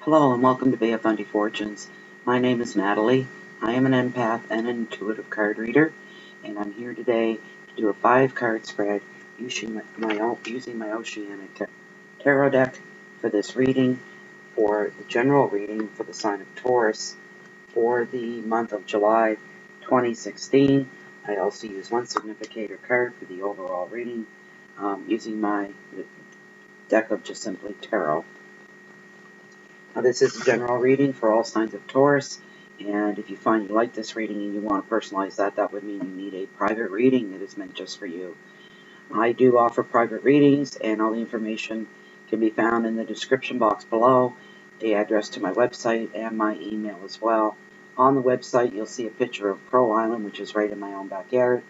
Hello and welcome to Fundy Fortunes. My name is Natalie. I am an empath and an intuitive card reader, and I'm here today to do a 5-card spread using my Oceanic Tarot deck for this reading, for the general reading for the sign of Taurus for the month of July 2016. I also use one significator card for the overall reading using my deck of just simply tarot. This is a general reading for all signs of Taurus, and if you find you like this reading and you want to personalize that would mean you need a private reading that is meant just for you. I do offer private readings, and all the information can be found in the description box below, the address to my website, and my email as well. On the website, you'll see a picture of Pearl Island, which is right in my own backyard,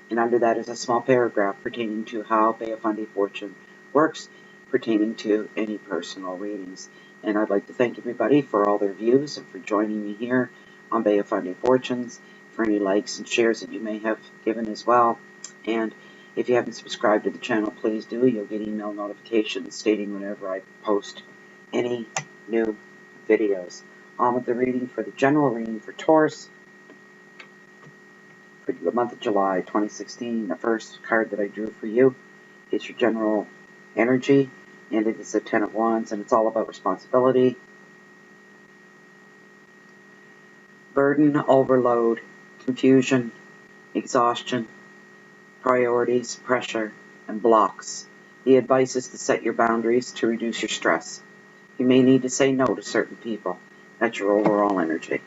and under that is a small paragraph pertaining to how Fundy Fortune works, pertaining to any personal readings. And I'd like to thank everybody for all their views and for joining me here on Fundy Fortunes, for any likes and shares that you may have given as well. And if you haven't subscribed to the channel, please do. You'll get email notifications stating whenever I post any new videos. On with the reading for the general reading for Taurus for the month of July 2016. The first card that I drew for you is your general energy, and it is the 10 of Wands, and it's all about responsibility, burden, overload, confusion, exhaustion, priorities, pressure, and blocks. The advice is to set your boundaries to reduce your stress. You may need to say no to certain people. That's your overall energy.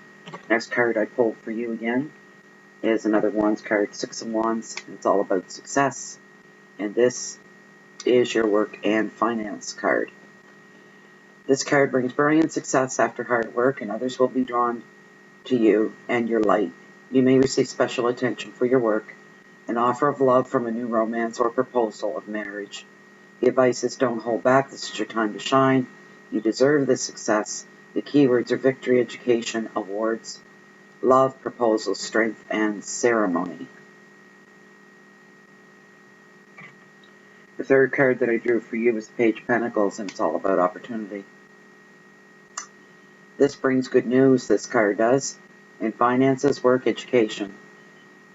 Next card I pulled for you again is another Wands card, 6 of Wands, and it's all about success. And this is your work and finance card. This card brings brilliant success after hard work, and others will be drawn to you and your light. You may receive special attention for your work, an offer of love from a new romance or proposal of marriage. The advice is don't hold back. This is your time to shine. You deserve this success. The keywords are victory, education, awards, love, proposals, strength, and ceremony. The third card that I drew for you is the Page of Pentacles, and it's all about opportunity. This brings good news, this card does, in finances, work, education.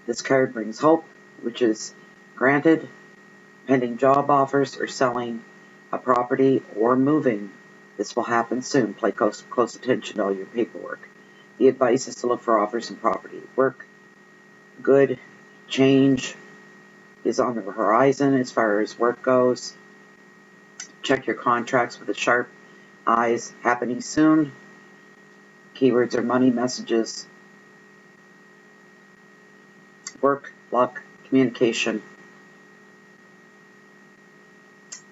This card brings hope, which is granted, pending job offers, or selling a property, or moving. This will happen soon. Pay close attention to all your paperwork. The advice is to look for offers in property. Work, good, change is on the horizon as far as work goes. Check your contracts with a sharp eyes, happening soon. Keywords are money, messages, work, luck, communication,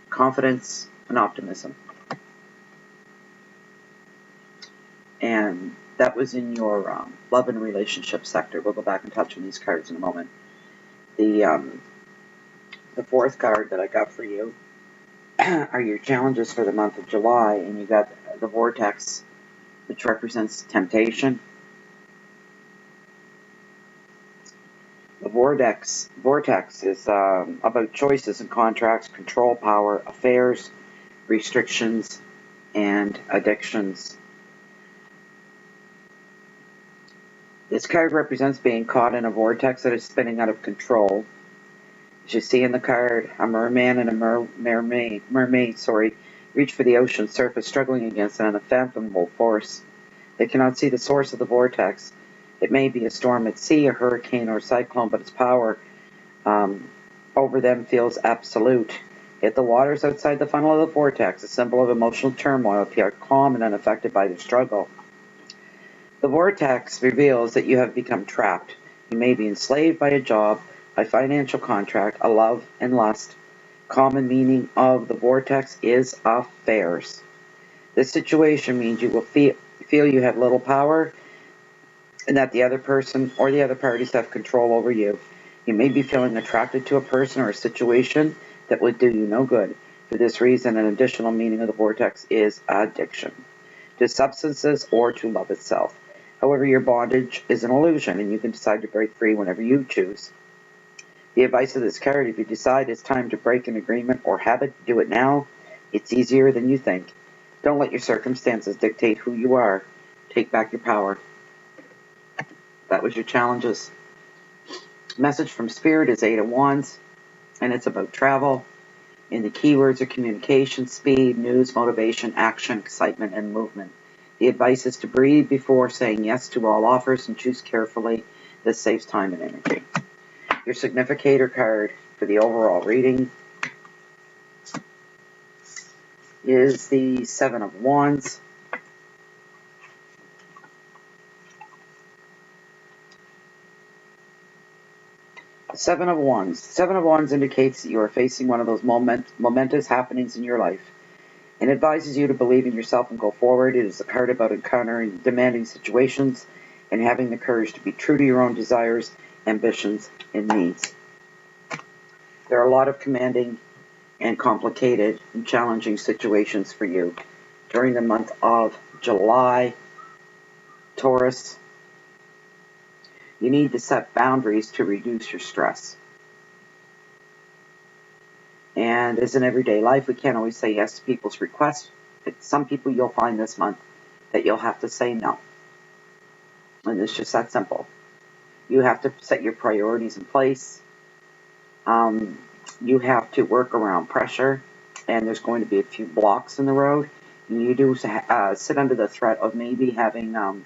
confidence, and optimism. And that was in your love and relationship sector. We'll go back and touch on these cards in a moment. The fourth card that I got for you are your challenges for the month of July, and you got the Vortex, which represents temptation. The Vortex is about choices and contracts, control, power, affairs, restrictions, and addictions. This card represents being caught in a vortex that is spinning out of control. As you see in the card, a merman and a mermaid, reach for the ocean surface, struggling against an unfathomable force. They cannot see the source of the vortex. It may be a storm at sea, a hurricane, or a cyclone, but its power over them feels absolute. Yet the waters outside the funnel of the vortex, a symbol of emotional turmoil, appear calm and unaffected by the struggle. The vortex reveals that you have become trapped. You may be enslaved by a job, a financial contract, a love, and lust. Common meaning of the vortex is affairs. This situation means you will feel you have little power and that the other person or the other parties have control over you. You may be feeling attracted to a person or a situation that would do you no good. For this reason, an additional meaning of the vortex is addiction to substances or to love itself. However, your bondage is an illusion, and you can decide to break free whenever you choose. The advice of this card, if you decide it's time to break an agreement or habit, do it now. It's easier than you think. Don't let your circumstances dictate who you are. Take back your power. That was your challenges. Message from Spirit is 8 of Wands, and it's about travel. And the keywords are communication, speed, news, motivation, action, excitement, and movement. The advice is to breathe before saying yes to all offers and choose carefully. This saves time and energy. Your significator card for the overall reading is the 7 of Wands. Seven of Wands. Seven of Wands indicates that you are facing one of those momentous happenings in your life and advises you to believe in yourself and go forward. It is a card about encountering demanding situations and having the courage to be true to your own desires, ambitions, and needs. There are a lot of commanding and complicated and challenging situations for you during the month of July. Taurus, you need to set boundaries to reduce your stress. And as in everyday life, we can't always say yes to people's requests. Some people you'll find this month that you'll have to say no. And it's just that simple. You have to set your priorities in place. You have to work around pressure, and there's going to be a few blocks in the road. You do sit under the threat of maybe having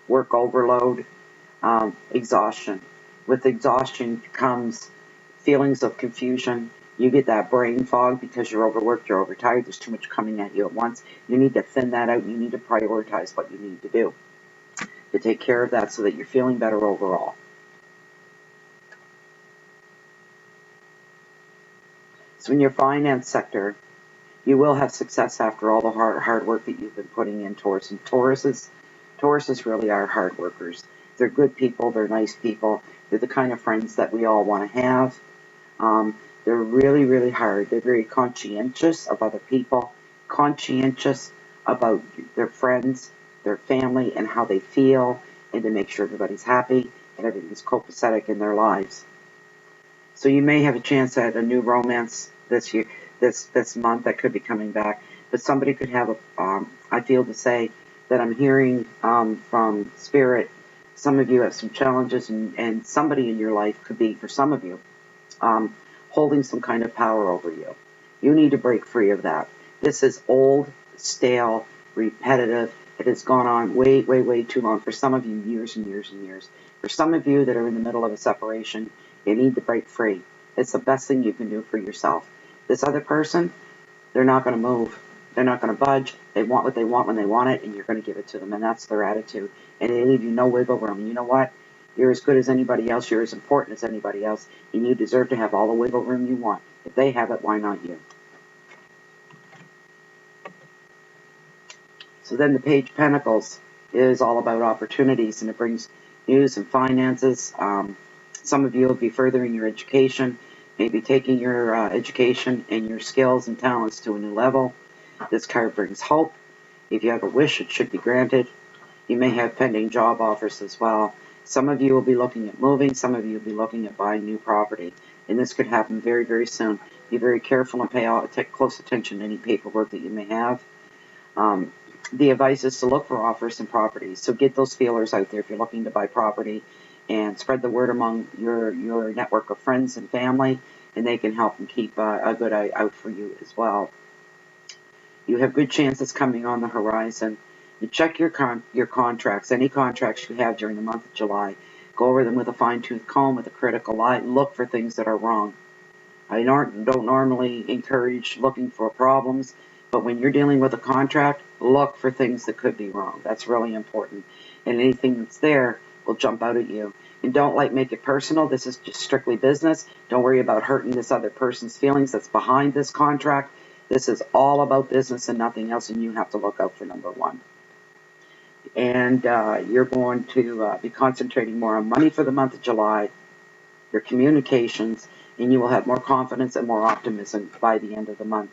work overload, exhaustion. With exhaustion comes feelings of confusion. You get that brain fog because you're overworked, you're overtired, there's too much coming at you at once. You need to thin that out. You need to prioritize what you need to do to take care of that so that you're feeling better overall. So in your finance sector, you will have success after all the hard work that you've been putting in, Taurus. And Tauruses really are hard workers. They're good people. They're nice people. They're the kind of friends that we all want to have. They're really, really hard. They're very conscientious of other people, conscientious about their friends, their family, and how they feel, and to make sure everybody's happy and everything's copacetic in their lives. So you may have a chance at a new romance this year, this month that could be coming back. But somebody could have I feel to say that I'm hearing from Spirit, some of you have some challenges, and somebody in your life could be, for some of you, holding some kind of power over you. You need to break free of that. This is old, stale, repetitive. It has gone on way, way, way too long. For some of you, years and years and years. For some of you that are in the middle of a separation, you need to break free. It's the best thing you can do for yourself. This other person, they're not going to move. They're not going to budge. They want what they want when they want it, and you're going to give it to them. And that's their attitude. And they leave you no wiggle room. And you know what? You're as good as anybody else. You're as important as anybody else. And you deserve to have all the wiggle room you want. If they have it, why not you? So then the Page of Pentacles is all about opportunities, and it brings news and finances. Some of you will be furthering your education, maybe taking your education and your skills and talents to a new level. This card brings hope. If you have a wish, it should be granted. You may have pending job offers as well. Some of you will be looking at moving. Some of you will be looking at buying new property. And this could happen very, very soon. Be very careful and take close attention to any paperwork that you may have. The advice is to look for offers and properties. So get those feelers out there if you're looking to buy property, and spread the word among your network of friends and family, and they can help and keep a good eye out for you as well. You have good chances coming on the horizon. You check your contracts, any contracts you have during the month of July. Go over them with a fine-tooth comb, with a critical eye. Look for things that are wrong. I don't normally encourage looking for problems, but when you're dealing with a contract, look for things that could be wrong. That's really important. And anything that's there will jump out at you. And don't make it personal. This is just strictly business. Don't worry about hurting this other person's feelings that's behind this contract. This is all about business and nothing else, and you have to look out for number one. And you're going to be concentrating more on money for the month of July, your communications, and you will have more confidence and more optimism by the end of the month.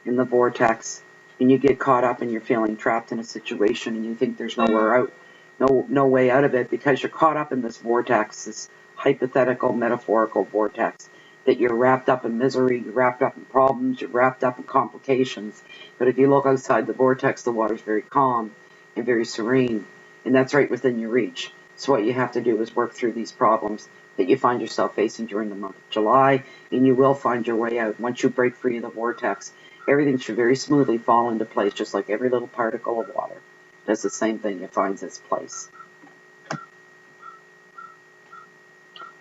In the vortex, and you get caught up and you're feeling trapped in a situation and you think there's nowhere out, no way out of it, because you're caught up in this vortex, this hypothetical, metaphorical vortex. that you're wrapped up in misery, you're wrapped up in problems, you're wrapped up in complications. But if you look outside the vortex, the water's very calm and very serene, and that's right within your reach. So what you have to do is work through these problems that you find yourself facing during the month of July, and you will find your way out. Once you break free of the vortex, everything should very smoothly fall into place, just like every little particle of water does the same thing. It finds its place.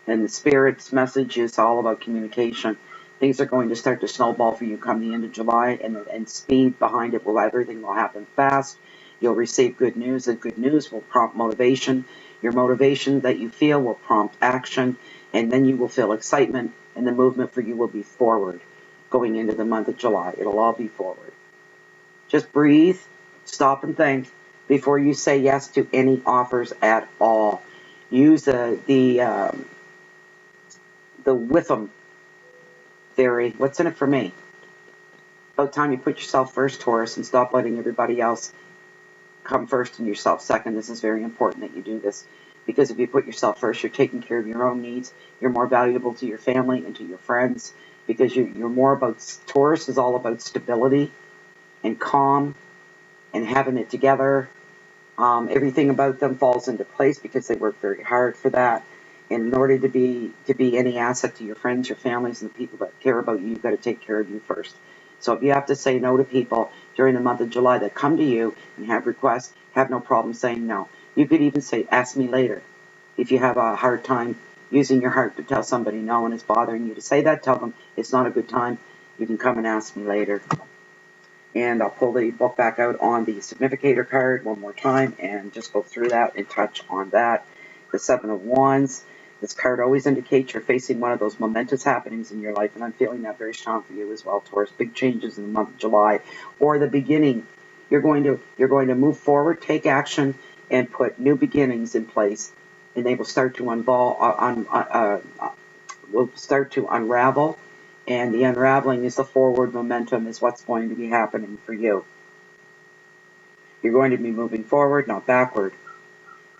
And the Spirit's message is all about communication. Things are going to start to snowball for you come the end of July, and speed behind it. Everything will happen fast. You'll receive good news, and good news will prompt motivation. Your motivation that you feel will prompt action, and then you will feel excitement, and the movement for you will be forward going into the month of July. It'll all be forward. Just breathe, stop and think before you say yes to any offers at all. Use the with them theory. What's in it for me? About time you put yourself first, Taurus, and stop letting everybody else come first and yourself second. This is very important that you do this, because if you put yourself first, you're taking care of your own needs. You're more valuable to your family and to your friends, because you're more about, Taurus is all about stability and calm and having it together. Everything about them falls into place because they work very hard for that. And in order to be any asset to your friends, your families, and the people that care about you, you've got to take care of you first. So if you have to say no to people during the month of July that come to you and have requests, have no problem saying no. You could even say, ask me later. If you have a hard time using your heart to tell somebody no and it's bothering you to say that, tell them it's not a good time. You can come and ask me later. And I'll pull the book back out on the significator card one more time and just go through that and touch on that. The Seven of Wands. This card always indicates you're facing one of those momentous happenings in your life, and I'm feeling that very strong for you as well, Taurus. Big changes in the month of July, or the beginning. You're going to move forward, take action, and put new beginnings in place, and they will start to unravel. And the unraveling is the forward momentum, is what's going to be happening for you. You're going to be moving forward, not backward.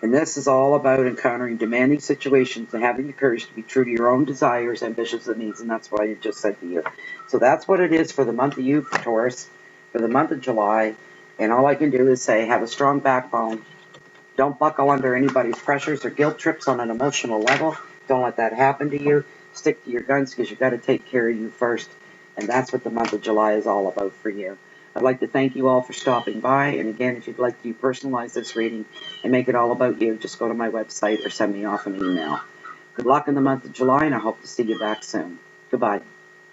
And this is all about encountering demanding situations and having the courage to be true to your own desires, ambitions, and needs. And that's what I just said to you. So that's what it is for the month of you, for Taurus, for the month of July. And all I can do is say, have a strong backbone. Don't buckle under anybody's pressures or guilt trips on an emotional level. Don't let that happen to you. Stick to your guns, because you've got to take care of you first. And that's what the month of July is all about for you. I'd like to thank you all for stopping by. And again, if you'd like to personalize this reading and make it all about you, just go to my website or send me off an email. Good luck in the month of July, and I hope to see you back soon. Goodbye.